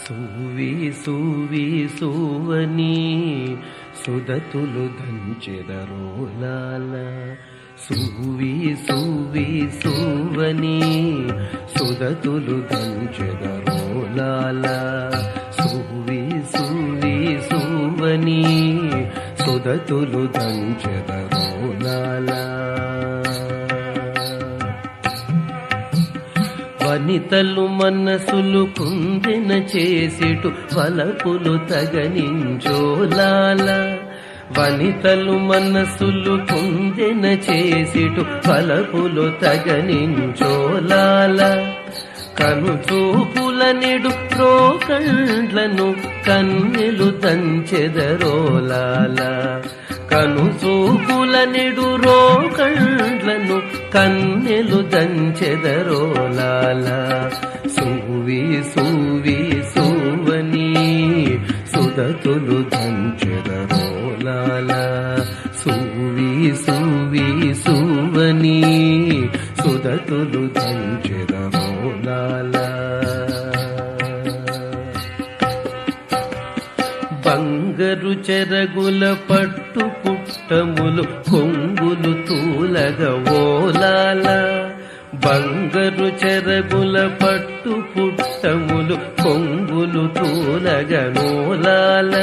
సూవి సూవి సూవని సుదతులు దంచెదరోలాల సూవి సూవి సూవని సుదతులు దంచెదరోలాల సూవి సూవి సూవని సుదతులు దంచెదరోలాల వనితలు మనసులు కుందిన చేసిటు వలపులు తగనించోలాల వనితలు మనసులు కుందిన చేసిటు వలపులు తగనించోలాల కను చూపుల నిడు ప్రోకండ్లను కన్నెలు దంచెదరోలాల కను చూపుల నిడు రోకండ్లను కన్నెలు దంచెదరోలాల సూవి సూవి సూవని సుదతులు దంచెదరోలాల సూవి సూవి సూవని సుదతులు దంచెదరోలాల బంగరు చెరగుల పట్టు పుట్టములు కొంగులు తూలగవోలాల బంగరు చెరగుల పట్టు పుట్టములు కొంగులు తూలగనోలాల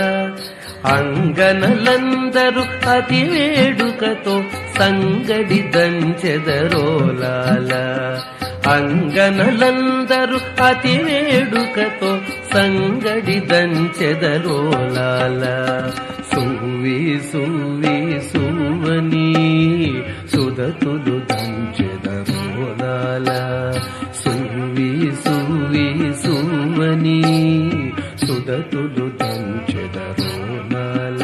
అంగనలందరూ అతి వేడుకతో సంగడి దంచెదరోలాల అంగనలందరూ అతి వేడుకతో సంగడి దంచెదరోలాల సూవి సూవి సూవని సుదతులు దంచెదరోలాల సూవి సూవి సూవని సుదతులు దంచెదరోలాల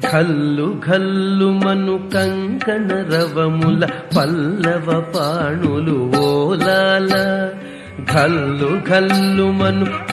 ఘల్లు ఘల్లు మను కంకణ రవముల పల్లవ పాణులు ఓలాల ఘల్లు ఘల్లు మను